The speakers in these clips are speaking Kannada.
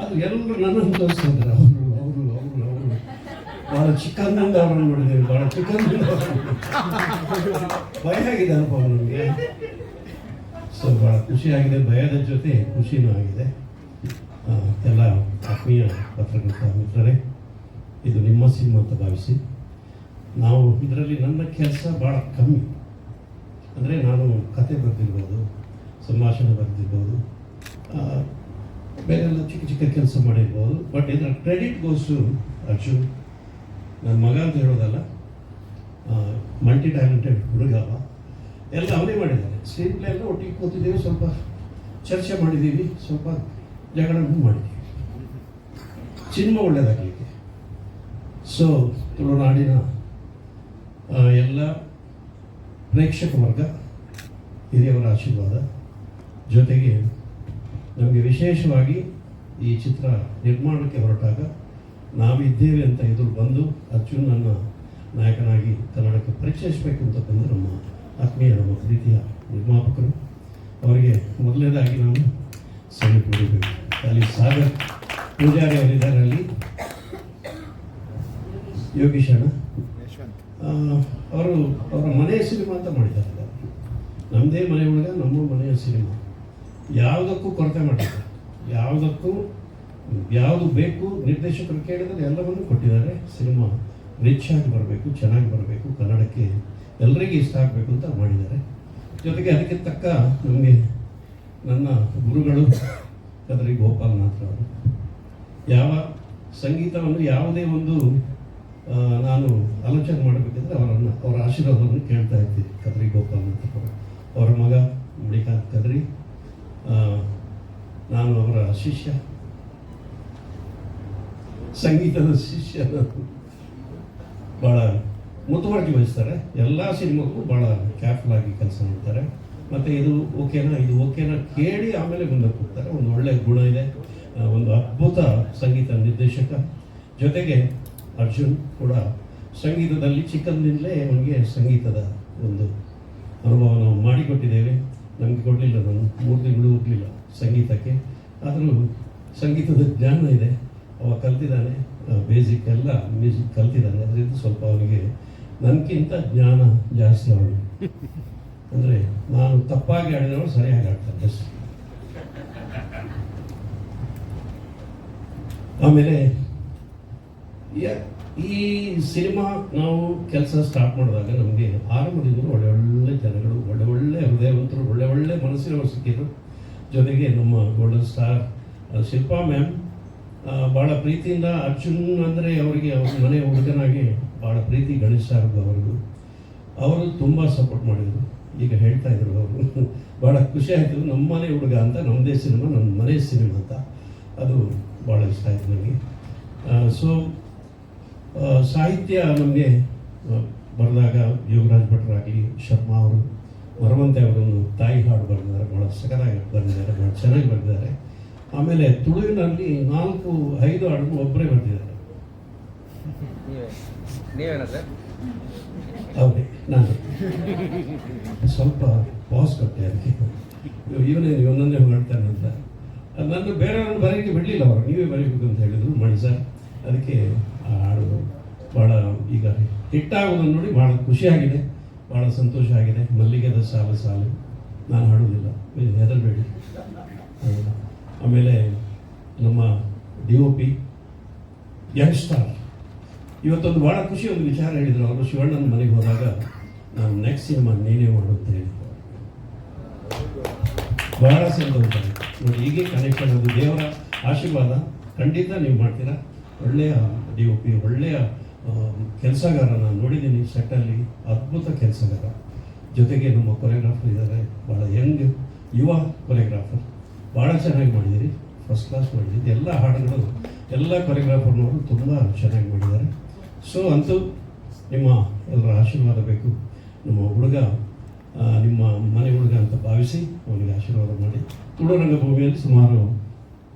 ಅದು ಎಲ್ಲರೂ ನನ್ನನ್ನು ತೋರಿಸ್ತಿದ್ದಾರೆ. ಅವರು ಅವರು ಅವರು ಅವರು ಭಾಳ ಚಿಕ್ಕಂದಿಂದ ಅವ್ರನ್ನ ನೋಡಿದ್ದೇವೆ, ಭಾಳ ಚಿಕ್ಕಂದಿಂದ ಭಯ ಆಗಿದೆ ಅನುಭವ ನಮಗೆ. ಸೊ ಭಾಳ ಖುಷಿಯಾಗಿದೆ, ಭಯದ ಜೊತೆ ಖುಷಿನೂ ಆಗಿದೆ. ಎಲ್ಲ ಆತ್ಮೀಯ ಪತ್ರಕರ್ತ ಮಿತ್ರರೇ, ಇದು ನಿಮ್ಮ ಸಿನಿಮಾ ಅಂತ ಭಾವಿಸಿ ನಾವು ಇದರಲ್ಲಿ ನನ್ನ ಕೆಲಸ ಭಾಳ ಕಮ್ಮಿ. ಅಂದರೆ ನಾನು ಕತೆ ಬರೆದಿರ್ಬೋದು, ಸಂಭಾಷಣೆ ಬರೆದಿರ್ಬೋದು, ಬೇರೆಲ್ಲ ಚಿಕ್ಕ ಚಿಕ್ಕ ಕೆಲಸ ಮಾಡಿರ್ಬೋದು. ಬಟ್ ಇದರ ಕ್ರೆಡಿಟ್ ಗೋಸು ಅರ್ಜುನ್, ನನ್ನ ಮಗ ಅಂತ ಹೇಳೋದಲ್ಲ, ಮಲ್ಟಿ ಟ್ಯಾಲೆಂಟೆಡ್ ಹುಡುಗ, ಎಲ್ಲ ಅವನೇ ಮಾಡಿದ್ದಾನೆ. ಸ್ಕ್ರೀನ್ ಪ್ಲೇ ಎಲ್ಲ ಒಟ್ಟಿಗೆ ಕೂತಿದ್ದೀವಿ, ಸ್ವಲ್ಪ ಚರ್ಚೆ ಮಾಡಿದ್ದೀವಿ, ಸ್ವಲ್ಪ ಜಗಳನೂ ಮಾಡಿದ್ದೀವಿ ಸಿನಿಮಾ ಒಳ್ಳೆಯದಾಗಲಿಕ್ಕೆ. ಸೊ ತುಳುನಾಡಿನ ಎಲ್ಲ ಪ್ರೇಕ್ಷಕ ವರ್ಗ, ಹಿರಿಯವರ ಆಶೀರ್ವಾದ ಜೊತೆಗೆ ನಮಗೆ ವಿಶೇಷವಾಗಿ ಈ ಚಿತ್ರ ನಿರ್ಮಾಣಕ್ಕೆ ಹೊರಟಾಗ ನಾವಿದ್ದೇವೆ ಅಂತ ಎದುರು ಬಂದು ಅರ್ಜುನನ್ನು ನಾಯಕನಾಗಿ ಕನ್ನಡಕ್ಕೆ ಪರಿಚಯಿಸಬೇಕು ಅಂತ ಬಂದು ನಮ್ಮ ಆತ್ಮೀಯ, ನಮ್ಮ ಪ್ರೀತಿಯ ನಿರ್ಮಾಪಕರು, ಅವರಿಗೆ ಮೊದಲನೇದಾಗಿ ನಾನು ಸಲ್ಯೂಟ್ ಮಾಡಬೇಕು. ಅಲ್ಲಿ ಸಾಗರ್ ಪೂಜಾರಿ ಅವರಿದ್ದಾರೆ, ಅಲ್ಲಿ ಯೋಗೀಶಣ್ಣ ಅವರು ಅವರ ಮನೆಯ ಸಿನಿಮಾ ಅಂತ ಮಾಡಿದ್ದಾರೆ. ನಮ್ಮದೇ ಮನೆ ಒಳಗೆ ನಮ್ಮ ಮನೆಯ ಸಿನಿಮಾ, ಯಾವುದಕ್ಕೂ ಕೊರತೆ ಮಾಡಿದ್ದಾರೆ, ಯಾವುದಕ್ಕೂ ಯಾವುದು ಬೇಕು ನಿರ್ದೇಶಕರು ಕೇಳಿದರೆ ಎಲ್ಲವನ್ನೂ ಕೊಟ್ಟಿದ್ದಾರೆ. ಸಿನಿಮಾ ರಿಚ್ ಆಗಿ ಬರಬೇಕು, ಚೆನ್ನಾಗಿ ಬರಬೇಕು, ಕನ್ನಡಕ್ಕೆ ಎಲ್ಲರಿಗೂ ಇಷ್ಟ ಆಗಬೇಕು ಅಂತ ಮಾಡಿದ್ದಾರೆ. ಜೊತೆಗೆ ಅದಕ್ಕೆ ತಕ್ಕ ನಮಗೆ ನನ್ನ ಗುರುಗಳು ಕದ್ರಿ ಗೋಪಾಲನಾಥ್ ಅವರು, ಯಾವ ಸಂಗೀತವನ್ನು ಯಾವುದೇ ಒಂದು ನಾನು ಆಲೋಚನೆ ಮಾಡಬೇಕಿದ್ರೆ ಅವರ ಆಶೀರ್ವಾದವನ್ನು ಕೇಳ್ತಾ ಇರ್ತೀನಿ. ಕದ್ರಿ ಗೋಪಾಲನಾಥ್ ಅವರು, ಅವರ ಮಗ ಮಣಿಕಾಂತ್ ಕದ್ರಿ, ನಾನು ಅವರ ಶಿಷ್ಯ, ಸಂಗೀತದ ಶಿಷ್ಯ. ಭಾಳ ಮುತುವರ್ಜಿ ವಹಿಸ್ತಾರೆ, ಎಲ್ಲ ಸಿನಿಮಾಗೂ ಭಾಳ ಕೇರ್ಫುಲ್ ಆಗಿ ಕೆಲಸ ಮಾಡ್ತಾರೆ. ಮತ್ತು ಇದು ಓಕೆನಾ ಕೇಳಿ ಆಮೇಲೆ ಮುಂದಕ್ಕೆ ಹೋಗ್ತಾರೆ. ಒಂದು ಒಳ್ಳೆಯ ಗುಣ ಇದೆ, ಒಂದು ಅದ್ಭುತ ಸಂಗೀತ ನಿರ್ದೇಶಕ. ಜೊತೆಗೆ ಅರ್ಜುನ್ ಕೂಡ ಸಂಗೀತದಲ್ಲಿ ಚಿಕ್ಕಂದಿನಲ್ಲೇ ಅವನಿಗೆ ಸಂಗೀತದ ಒಂದು ಅನುಭವ ನಾವು ಮಾಡಿಕೊಟ್ಟಿದ್ದೇವೆ. ನಮಗೆ ಕೊಡಲಿಲ್ಲ, ನಾನು 3 ತಿಂಗಳು ಹೋಗಲಿಲ್ಲ ಸಂಗೀತಕ್ಕೆ, ಆದರೂ ಸಂಗೀತದ ಜ್ಞಾನ ಇದೆ. ಅವ ಕಲ್ತಿದ್ದಾನೆ, ಬೇಸಿಕ್ ಎಲ್ಲ ಮ್ಯೂಸಿಕ್ ಕಲ್ತಿದ್ದಾನೆ. ಅದರಿಂದ ಸ್ವಲ್ಪ ಅವನಿಗೆ ನನಗಿಂತ ಜ್ಞಾನ ಜಾಸ್ತಿ ಅವನಿಗೆ. ಅಂದರೆ ನಾನು ತಪ್ಪಾಗಿ ಆಡಿದವರು ಸರಿಯಾಗಿ ಆಡ್ತಾರೆ ಅಷ್ಟೇ. ಆಮೇಲೆ ಈ ಸಿನಿಮಾ ನಾವು ಕೆಲಸ ಸ್ಟಾರ್ಟ್ ಮಾಡಿದಾಗ ನಮಗೆ ಆರಂಭದಿಂದ ಒಳ್ಳೆ ಜನಗಳು, ಒಳ್ಳೆ ಹೃದಯವಂತರು, ಒಳ್ಳೆ ಮನಸ್ಸಿನವರು ಸಿಕ್ಕಿದ್ರು. ಜೊತೆಗೆ ನಮ್ಮ ಗೋಲ್ಡನ್ ಸ್ಟಾರ್ ಶಿಲ್ಪಾ ಮ್ಯಾಮ್ ಭಾಳ ಪ್ರೀತಿಯಿಂದ ಅರ್ಜುನ್ ಅಂದರೆ ಅವರಿಗೆ ಅವ್ರ ಮನೆ ಹುಡುಗನಾಗಿ ಭಾಳ ಪ್ರೀತಿ, ಗಣೇಶ್ ಸಾರ್ಗೂ ಅವರು ತುಂಬ ಸಪೋರ್ಟ್ ಮಾಡಿದರು. ಈಗ ಹೇಳ್ತಾ ಇದ್ರು ಅವರು, ಭಾಳ ಖುಷಿ ಆಯಿತು, ನಮ್ಮ ಮನೆ ಹುಡುಗ ಅಂತ, ನಮ್ಮದೇ ಸಿನಿಮಾ, ನಮ್ಮ ಮನೆ ಸಿನಿಮಾ ಅಂತ. ಅದು ಭಾಳ ಇಷ್ಟ ಆಯಿತು ನನಗೆ. ಸೊ ಸಾಹಿತ್ಯ ನಮಗೆ ಬರೆದಾಗ ಯೋಗರಾಜ್ ಭಟ್ರಾಗಲಿ, ಶರ್ಮಾ ಅವರು, ಮರವಂತೆ ಅವರನ್ನು ತಾಯಿ ಹಾಡು ಬರೆದಿದ್ದಾರೆ, ಭಾಳ ಸಕಲಾಗಿ ಬರೆದಿದ್ದಾರೆ, ಭಾಳ ಚೆನ್ನಾಗಿ ಬರೆದಿದ್ದಾರೆ. ಆಮೇಲೆ ತುಳುವಿನಲ್ಲಿ 4-5 ಹಾಡನ್ನು ಒಬ್ಬರೇ ಬರೆದಿದ್ದಾರೆ. ಹೌದೇ, ನಾನು ಸ್ವಲ್ಪ ಪಾಸ್ ಕೊಟ್ಟೆ ಅದಕ್ಕೆ, ಇವನನ್ನೇ ಹೊರಡ್ತಾನೆ ಅಂತ. ನನ್ನ ಬೇರೆಯವ್ರನ್ನ ಬರೆಯೋಕ್ಕೆ ಬಿಡಲಿಲ್ಲ ಅವರು, ನೀವೇ ಬರೀಬೇಕು ಅಂತ ಹೇಳಿದ್ರು. ಮಾಡಿ ಸರ್, ಅದಕ್ಕೆ ಆ ಹಾಡು ಭಾಳ ಈಗ ಹಿಟ್ಟಾಗೋದನ್ನು ನೋಡಿ ಭಾಳ ಖುಷಿಯಾಗಿದೆ, ಭಾಳ ಸಂತೋಷ ಆಗಿದೆ. ಮಲ್ಲಿಗೆದ ಸಾಲು ನಾನು ಹಾಡೋದಿಲ್ಲ, ಹೆದರಬೇಡಿ. ಆಮೇಲೆ ನಮ್ಮ DOP ಯಂಗ್ ಸ್ಟಾರ್ ಇವತ್ತೊಂದು ಭಾಳ ಖುಷಿ ಒಂದು ವಿಚಾರ ಹೇಳಿದರು. ಅವರು ಶಿವಣ್ಣನ ಮನೆಗೆ ಹೋದಾಗ ನಾನು ನೆಕ್ಸ್ಟ್ ಸಿನಿಮಾ ನೀನೇ ಮಾಡು ಅಂತ ಹೇಳಿದ್ರು. ಭಾಳ ಸಂತೋಷ ಆಯಿತು ನೋಡಿ. ಹೀಗೆ ಕನೆಕ್ಷನ್, ಅದು ದೇವರ ಆಶೀರ್ವಾದ. ಖಂಡಿತ ನೀವು ಮಾಡ್ತೀರಾ. ಒಳ್ಳೆಯ DOP, ಒಳ್ಳೆಯ ಕೆಲಸಗಾರ. ನಾನು ನೋಡಿದ್ದೀನಿ ಸೆಟ್ಟಲ್ಲಿ, ಅದ್ಭುತ ಕೆಲಸಗಾರ. ಜೊತೆಗೆ ನಮ್ಮ ಕೊರಿಯೋಗ್ರಾಫರ್ ಇದ್ದಾರೆ, ಭಾಳ ಯಂಗ್ ಯುವ ಕೊರಿಯೋಗ್ರಾಫರ್. ಭಾಳ ಚೆನ್ನಾಗಿ ಮಾಡಿದ್ದೀರಿ, ಫಸ್ಟ್ ಕ್ಲಾಸ್ ಮಾಡಿದ್ದೀರಿ. ಎಲ್ಲ ಹಾಡುಗಳು ಎಲ್ಲ ಕೊರಿಯೋಗ್ರಾಫರ್ನವರು ತುಂಬ ಚೆನ್ನಾಗಿ ಮಾಡಿದ್ದಾರೆ. ಸೊ ಅಂತೂ ನಿಮ್ಮ ಎಲ್ಲರ ಆಶೀರ್ವಾದ ಬೇಕು. ನಮ್ಮ ಹುಡುಗ ನಿಮ್ಮ ಮನೆ ಹುಡುಗ ಅಂತ ಭಾವಿಸಿ ಅವನಿಗೆ ಆಶೀರ್ವಾದ ಮಾಡಿ. ತುಳು ರಂಗಭೂಮಿಯಲ್ಲಿ ಸುಮಾರು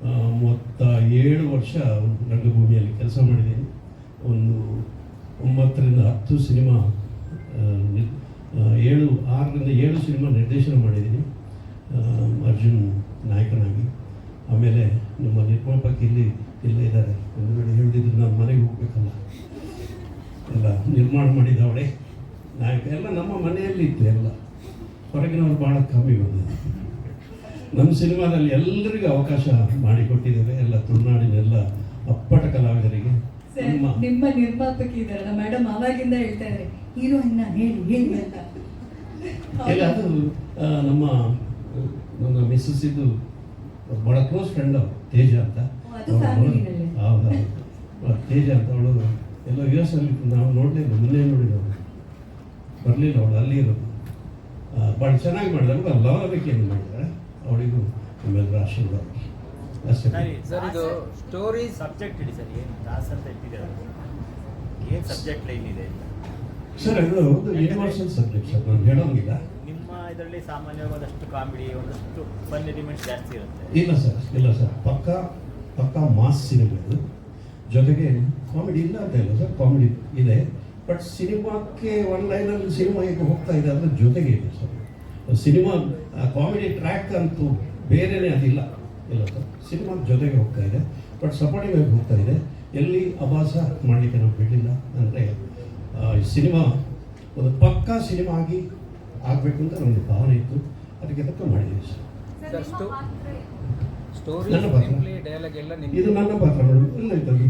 37 ವರ್ಷ ರಂಗಭೂಮಿಯಲ್ಲಿ ಕೆಲಸ ಮಾಡಿದ್ದೀನಿ. ಒಂದು 9ರಿಂದ 10 ಸಿನಿಮಾ, 6ರಿಂದ 7 ಸಿನಿಮಾ ನಿರ್ದೇಶನ ಮಾಡಿದ್ದೀನಿ ಅರ್ಜುನ್ ನಾಯಕನಾಗಿ. ಆಮೇಲೆ ನಮ್ಮ ನಿರ್ಮಾಪಕ ಇಲ್ಲೇ ಇದ್ದಾರೆ, ಒಂದುಗಡೆ ಹೇಳಿದ್ರು ನಾನು ಮನೆಗೆ ಹೋಗ್ಬೇಕಲ್ಲ, ಎಲ್ಲ ನಿರ್ಮಾಣ ಮಾಡಿದವಳೆ ನಾಯಕ ಎಲ್ಲ ನಮ್ಮ ಮನೆಯಲ್ಲಿ ಇತ್ತು. ಎಲ್ಲ ಹೊರಗಿನವ್ರು ಭಾಳ ಕಮ್ಮಿ ಬಂದಿದೆ. ನಮ್ಮ ಸಿನಿಮಾದಲ್ಲಿ ಎಲ್ಲರಿಗೂ ಅವಕಾಶ ಮಾಡಿಕೊಟ್ಟಿದ್ದೇವೆ, ಎಲ್ಲ ತುಳುನಾಡಿನೆಲ್ಲ ಅಪ್ಪಟ ಕಲಾವಿದರಿಗೆ. ನಿಮ್ಮ ನಿರ್ಮಾಪಕಿ ಇದ್ದಾರಲ್ಲ ಮೇಡಮ್, ಅವಾಗಿಂದ ಹೇಳ್ತಾ ಇದ್ದಾರೆ ಹೀರೋಯಿನ್ನ ಹೇಳಿ ಅಂತ. ಇಲ್ಲ, ಅದು ನನ್ನ ಮಿಸ್ಸಸ್ ಇದು ಭಾಳ ಕ್ಲೋಸ್ ಫ್ರೆಂಡ್ ಅವರು, ತೇಜ ಅಂತ. ಹೌದೌದು, ತೇಜ ಅಂತ. ಅವಳು ಎಲ್ಲೋ US ಅಲ್ಲಿ ನಾವು ನೋಡಲಿಲ್ಲ, ಮೊನ್ನೆ ನೋಡಿದವಳು, ಬರಲಿಲ್ಲ ಅವಳು, ಅಲ್ಲಿ ಇರೋದು. ಭಾಳ ಚೆನ್ನಾಗಿ ಮಾಡಿದಾಗ ಲವಲವಿಕೆಯನ್ನು ಮಾಡಿದ್ದಾರೆ. ಅವಳಿಗೂ ನಮ್ಮೆಲ್ಲರ ಆಶೀರ್ವಾದ ಅಷ್ಟೇ. ಸರ್, ಇದು ಸ್ಟೋರಿ ಸಬ್ಜೆಕ್ಟ್ ಇಡಿ ಸರ್, ಏನು ದಾಸ್ ಅಂತ ಇಟ್ಟಿದ್ದಾರೆ, ಏನು ಸಬ್ಜೆಕ್ಟ್ ಲೈನ್ ಇದೆ ಸರ್? ಇದು ಒಂದು ಯೂನಿವರ್ಸಲ್ ಸಬ್ಜೆಕ್ಟ್ ಸರ್, ನಾನು ಹೇಳೋಂಗಿಲ್ಲ. ನಿಮ್ಮ ಇದರಲ್ಲಿ ಸಾಮಾನ್ಯವಾಗಿ ಒಂದಷ್ಟು ಕಾಮಿಡಿ, ಒಂದಷ್ಟು ಫನ್ ಎಲಿಮೆಂಟ್ಸ್ ಜಾಸ್ತಿ ಇರುತ್ತೆ. ಇಲ್ಲ ಸರ್, ಪಕ್ಕಾ ಮಾಸ್ ಸಿನಿಮಾ ಇದು. ಜೊತೆಗೆ ಕಾಮಿಡಿ ಇಲ್ಲ ಅಂತ ಇಲ್ಲ ಸರ್, ಕಾಮಿಡಿ ಇದೆ. ಬಟ್ ಸಿನಿಮಾಕ್ಕೆ ಒನ್ ಲೈನಲ್ಲಿ ಸಿನಿಮಾ ಈಗ ಹೋಗ್ತಾ ಇದೆ, ಅದ್ರ ಜೊತೆಗೆ ಇದೆ ಸರ್ ಸಿನಿಮಾ. ಕಾಮಿಡಿ ಟ್ರ್ಯಾಕ್ ಅಂತೂ ಬೇರೆನೇ ಅದಿಲ್ಲ, ಇಲ್ಲ ಸರ್, ಸಿನಿಮಾ ಜೊತೆಗೆ ಹೋಗ್ತಾ ಇದೆ. ಬಟ್ ಸಪೋರ್ಟಿವ್ ಆಗಿ ಹೋಗ್ತಾ ಇದೆ. ಎಲ್ಲಿ ಅಭಾಸ ಮಾಡಲಿಕ್ಕೆ ನಾವು ಬಿಡಲಿಲ್ಲ. ಅಂದರೆ ಸಿನಿಮಾ ಒಂದು ಪಕ್ಕಾ ಸಿನಿಮಾ ಆಗಬೇಕು ಅಂತ ನಮ್ಮದು ಭಾವನೆ ಇತ್ತು, ಅದಕ್ಕೆ ತಕ್ಕ ಮಾಡಿದ್ದೀವಿ ಸರ್. ನನ್ನ ಪಾತ್ರ ಇದು, ನನ್ನ ಪಾತ್ರ ಮೇಡಮ್, ಇಲ್ಲ ಇದ್ದದ್ದು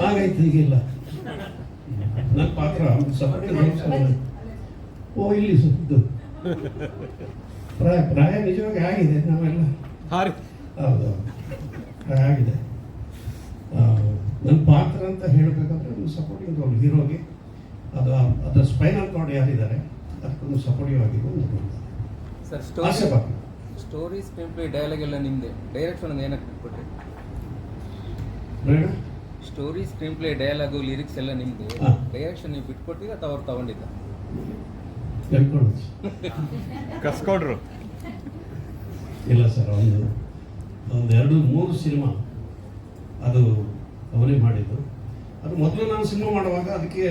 ಆಗೈತೆ, ಈಗಿಲ್ಲ ನನ್ನ ಪಾತ್ರ ಸಪೋರ್ಟಿವ್. ಓ ಇಲ್ಲಿ ಇದು ಪ್ರಾಯ ನಿಜವಾಗಿ ಆಗಿದೆ, ನಾವೆಲ್ಲ ಹೌದು ಪ್ರಾಯ ಆಗಿದೆ. ನನ್ನ ಪಾತ್ರ ಅಂತ ಹೇಳಬೇಕಾದ್ರೆ ಒಂದು ಸಪೋರ್ಟಿವ್ ರೋಲ್ ಹೀರೋಗೆ. ಅದರ ಸ್ಪೈನಲ್ ಕಾರ್ಡ್ ಯಾರಿದ್ದಾರೆ ಅದಕ್ಕೊಂದು ಸಪೋರ್ಟಿವ್ ಆಗಿದೆ sir. Story screen play dialogue ಎಲ್ಲ ನಿಮ್ಮದೇ, ಡೈರೆಕ್ಷನ್ ಏನಕ್ಕೆ ಬಿಟ್ಕೊಟ್ರಿ? Story screen play dialogue lyrics ಎಲ್ಲ ನಿಮ್ಮದೇ, ಡೈರೆಕ್ಷನ್ ನೀವು ಬಿಟ್ಕೊಟ್ಟಿದ್ದ ಅಥವಾ ಅವ್ರು ತಗೊಂಡಿದ್ದ? ಕಸ್ಕೊಂಡ್ರು? ಇಲ್ಲ ಸರ್, ಒಂದು 2-3 ಸಿನಿಮಾ ಅದು ಅವನೇ ಮಾಡಿದ್ದು. ಅದು ಮೊದಲು ನಾನು ಸಿನಿಮಾ ಮಾಡುವಾಗ ಅದಕ್ಕೆ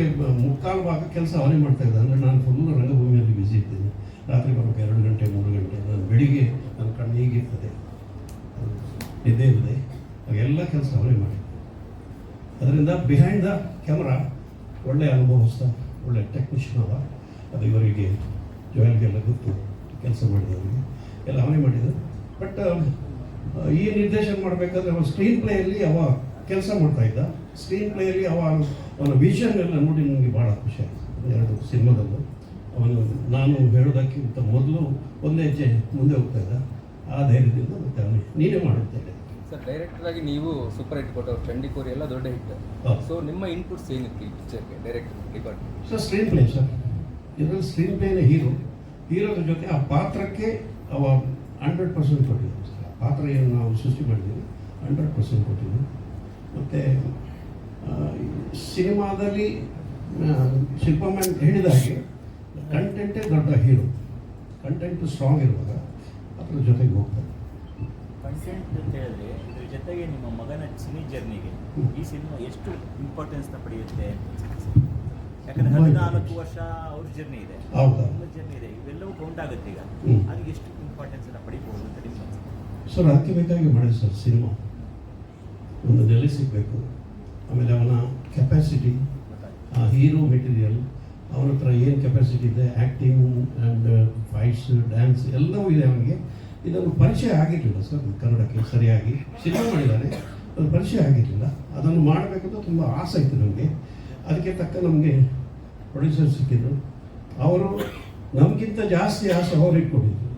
ಮುಕ್ಕಾಲು ಭಾಗ ಕೆಲಸ ಅವನೇ ಮಾಡ್ತಾ ಇದ್ದ. ಅಂದರೆ ನಾನು ಫುಲ್ಲು ರಂಗಭೂಮಿಯಲ್ಲಿ ಬ್ಯುಸಿ ಇದ್ದೀನಿ. ರಾತ್ರಿ ಬರೋಕ್ಕೆ 2 ಗಂಟೆ 3 ಗಂಟೆ, ನಾನು ಬೆಳಿಗ್ಗೆ ನನ್ನ ಕಣ್ಣು ಹೀಗಿರ್ತದೆ, ನಿದ್ದೆ ಇದೆ, ಎಲ್ಲ ಕೆಲಸ ಅವನೇ ಮಾಡಿ. ಅದರಿಂದ ಬಿಹೈಂಡ್ ದ ಕ್ಯಾಮ್ರಾ ಒಳ್ಳೆಯ ಅನುಭವಿಸ್ತ, ಒಳ್ಳೆ ಟೆಕ್ನಿಷಿಯನ್ ಅವ. ಅದು ಇವರಿಗೆ ಜೋಯಲ್ಗೆಲ್ಲ ಗೊತ್ತು, ಕೆಲಸ ಮಾಡಿದವರಿಗೆ ಎಲ್ಲ ಅವನೇ ಮಾಡಿದ್ದು. ಬಟ್ ಈ ನಿರ್ದೇಶನ ಮಾಡಬೇಕಾದ್ರೆ ಅವನ ಸ್ಕ್ರೀನ್ ಪ್ಲೇಯಲ್ಲಿ ಅವ ಕೆಲಸ ಮಾಡ್ತಾ ಇದ್ದ. ಸ್ಕ್ರೀನ್ ಪ್ಲೇಯಲ್ಲಿ ಅವನ ವಿಷನ್ ಎಲ್ಲ ನೋಡಿ ನನಗೆ ಭಾಳ ಖುಷಿ ಆಯಿತು. 2 ಸಿನಿಮಾದಲ್ಲೂ ಅವನು ನಾನು ಹೇಳೋದಕ್ಕಿಂತ ಮೊದಲು ಒಂದು ಹೆಜ್ಜೆ ಮುಂದೆ ಹೋಗ್ತಾ ಇದ್ದ. ಆ ಧೈರ್ಯದಿಂದ ಮತ್ತೆ ಅವನು ನೀನೇ ಮಾಡುತ್ತೇನೆ ಸರ್. ಡೈರೆಕ್ಟರ್ ಆಗಿ ನೀವು ಸೂಪರ್ ಹಿಟ್ ಕೊಟ್ಟವ್ರು, ಚಂಡಿಕೋರಿ ಎಲ್ಲ ದೊಡ್ಡ ಹಿಟ್. ಸೊ ನಿಮ್ಮ ಇನ್ಪುಟ್ಸ್ ಏನಿತ್ತು ಈ ಪಿಕ್ಚರ್ಗೆ director record? Sir screen play sir, ಇದರಲ್ಲಿ ಸ್ಕ್ರೀನ್ ಪ್ಲೇನೇ ಹೀರೋದ ಜೊತೆ ಆ ಪಾತ್ರಕ್ಕೆ ಅವ 100% ಕೊಟ್ಟಿದ್ದೀವಿ ಸರ್. ಆ ಪಾತ್ರ ಏನು ನಾವು ಸೃಷ್ಟಿ ಮಾಡಿದ್ದೀವಿ 100% ಕೊಟ್ಟಿದ್ದೀವಿ. ಮತ್ತು ಸಿನಿಮಾದಲ್ಲಿ ಶಿಲ್ಪಾ ಮ್ಯಾಮ್ ಹೇಳಿದ ಹಾಗೆ ಕಂಟೆಂಟೇ ದೊಡ್ಡ ಹೀರೋ. ಕಂಟೆಂಟ್ ಸ್ಟ್ರಾಂಗ್ ಇರುವಾಗ ಅದ್ರ ಜೊತೆಗೆ ಹೋಗ್ತಾರೆ. ಕಂಟೆಂಟ್ ಅಂತ ಹೇಳಿದ್ರೆ ಇದ್ರ ಜೊತೆಗೆ ನಿಮ್ಮ ಮಗನ ಸಿನಿ ಜರ್ನಿಗೆ ಈ ಸಿನಿಮಾ ಎಷ್ಟು ಇಂಪಾರ್ಟೆನ್ಸ್ನ ಪಡೆಯುತ್ತೆ? ಯಾಕಂದರೆ 14 ವರ್ಷ ಅವ್ರ ಜರ್ನಿ ಇದೆ, ಜರ್ನಿ ಇದೆ, ಇವೆಲ್ಲವೂ ಕೌಂಟ್ ಆಗುತ್ತೆ. ಈಗ ಅದಕ್ಕೆ ಎಷ್ಟು ಇಂಪಾರ್ಟೆನ್ಸನ್ನು ಪಡಿಬೋದು ಅಂತ ನಿಮ್ಮ ಸರ್? ಅದಕ್ಕೆ ಬೇಕಾಗಿ ಮಾಡಿದೆ ಸರ್ ಸಿನಿಮಾ. ಒಂದು ನೆಲೆ ಸಿಗಬೇಕು, ಆಮೇಲೆ ಅವನ ಕೆಪಾಸಿಟಿ, ಹೀರೋ ಮೆಟೀರಿಯಲ್, ಅವನ ಹತ್ರ ಏನು ಕೆಪಾಸಿಟಿ ಇದೆ, ಆ್ಯಕ್ಟಿಂಗ್ ಆ್ಯಂಡ್ ಫೈಟ್ಸ್, ಡ್ಯಾನ್ಸ್ ಎಲ್ಲವೂ ಇದೆ ಅವನಿಗೆ. ಇದನ್ನು ಪರಿಚಯ ಆಗಿರಲಿಲ್ಲ ಸರ್ ಕನ್ನಡಕ್ಕೆ ಸರಿಯಾಗಿ. ಸಿನಿಮಾ ಮಾಡಿದ್ದಾನೆ, ಅದು ಪರಿಚಯ ಆಗಿರಲಿಲ್ಲ. ಅದನ್ನು ಮಾಡಬೇಕಂತ ತುಂಬ ಆಸೆ ಇತ್ತು ನಮಗೆ. ಅದಕ್ಕೆ ತಕ್ಕ ನಮಗೆ ಪ್ರೊಡ್ಯೂಸರ್ ಸಿಕ್ಕಿದ್ರು. ಅವರು ನಮಗಿಂತ ಜಾಸ್ತಿ ಆಸೆ ಅವ್ರು ಇಟ್ಕೊಂಡಿದ್ರು,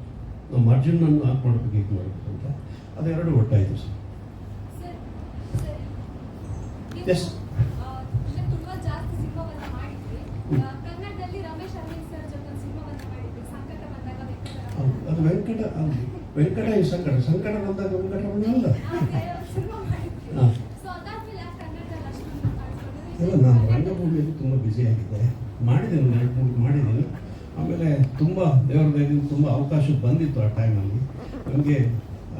ನಮ್ಮ ಅರ್ಜುನನ್ನು ಹಾಕ್ಕೊಳ್ಬೇಕು, ಹೀಗೆ ಮಾಡಬೇಕು ಅಂತ. ಅದೆರಡು ಒಟ್ಟಾಯಿತು ಸರ್. ಎಸ್, ಅದು ವೆಂಕಟ ಸಂಕಟ ಬಂದಾಗ ವೆಂಕಟರಮಣ ಇಲ್ಲ, ನಾನು ರಂಗಭೂಮಿಯಲ್ಲಿ ತುಂಬ ಬ್ಯುಸಿಯಾಗಿದ್ದೆ. ಮಾಡಿದ್ದೀನಿ, 2-3 ಮಾಡಿದ್ದೀನಿ. ಆಮೇಲೆ ತುಂಬ ದೇವರ ದಯದಿಂದ ತುಂಬ ಅವಕಾಶ ಬಂದಿತ್ತು ಆ ಟೈಮಲ್ಲಿ ನಮಗೆ.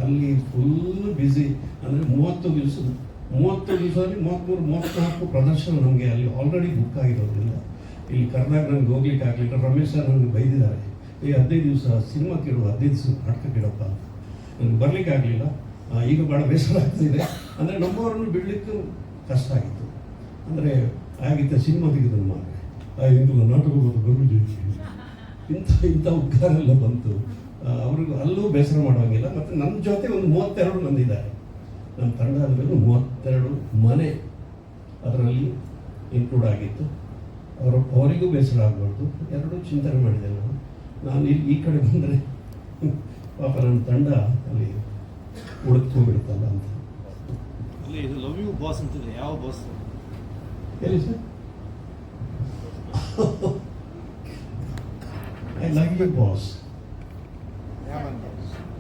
ಅಲ್ಲಿ ಫುಲ್ ಬ್ಯುಸಿ. ಅಂದರೆ 30 ದಿವಸದಲ್ಲಿ 33-34 ಪ್ರದರ್ಶನ ನಮಗೆ ಅಲ್ಲಿ ಆಲ್ರೆಡಿ ಬುಕ್ ಆಗಿರೋದ್ರಿಂದ ಇಲ್ಲಿ ಕರೆದಾಗ ನನಗೆ ಹೋಗ್ಲಿಕ್ಕೆ ಆಗಲಿಲ್ಲ. ರಮೇಶ್ ಸರ್ ನನಗೆ ಬೈದಿದ್ದಾರೆ, ಈ 15 ದಿವಸ ಸಿನಿಮಾಕ್ಕೆ ಇಡುವ 15 ದಿವಸ ನಾಟಕಕ್ಕೆ ಇಡಪ್ಪ ಅಂತ ನನಗೆ ಬರಲಿಕ್ಕೆ ಆಗಲಿಲ್ಲ. ಈಗ ಭಾಳ ಬೇಸರ ಆಗ್ತಿದೆ. ಅಂದರೆ ನಮ್ಮವರನ್ನು ಬಿಡಲಿಕ್ಕೂ ಕಷ್ಟ ಆಗಿತ್ತು. ಅಂದರೆ ಆಗಿದ್ದ ಸಿನಿಮಾ ತೆಗೆದು ಮಾಡಿ ಇಂದು ನಾಟಕ ಬರುವುದು ಇಂಥ ಉದ್ಗಾರ ಎಲ್ಲ ಬಂತು. ಅವ್ರಿಗೂ ಅಲ್ಲೂ ಬೇಸರ ಮಾಡುವಂಗಿಲ್ಲ. ಮತ್ತು ನನ್ನ ಜೊತೆ ಒಂದು 32 ಬಂದಿದ್ದಾರೆ. ನಮ್ಮ ತಂಡ ಆದಮೇಲೆ 32 ಮನೆ ಅದರಲ್ಲಿ ಇನ್ಕ್ಲೂಡ್ ಆಗಿತ್ತು. ಅವರಿಗೂ ಬೇಸರ ಆಗಬಾರ್ದು, ಎರಡೂ ಚಿಂತನೆ ಮಾಡಿದೆ. ನಾನು ಇಲ್ಲಿ ಈ ಕಡೆ ಬಂದರೆ ಪಾಪ ನನ್ನ ತಂಡ ಅಲ್ಲಿ ಉಳಿದ್ಕೊಂಡ್ಬಿಡುತ್ತಲ್ಲ ಅಂತ. ಅಲ್ಲಿ ಇದು ಲವ್ ಯು ಬಾಸ್ ಅಂತಿದೆ, ಯಾವ ಬಾಸ್? ಎಲ್ಲಿ sir? I love you boss.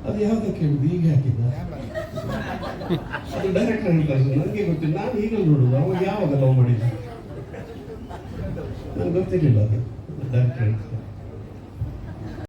ಅದು ಯಾವಾಗ ಕೇಳಿದ್ದು? ಈಗ ಹಾಕಿದ್ದ? ಅದು ಡೈರೆಕ್ಟರ್ ಹೇಳ್ತಾರೆ ಸರ್, ನನಗೆ ಗೊತ್ತಿಲ್ಲ. ನಾನು ಈಗ ನೋಡುದು, ಅವಾಗ ಯಾವಾಗ ಲವ್ ಮಾಡಿದ್ದೆ ನನಗೆ ಗೊತ್ತಿರಲಿಲ್ಲ. ಅದು ಡೈರೆಕ್ಟರ್ ಹೇಳ್ತಾರೆ.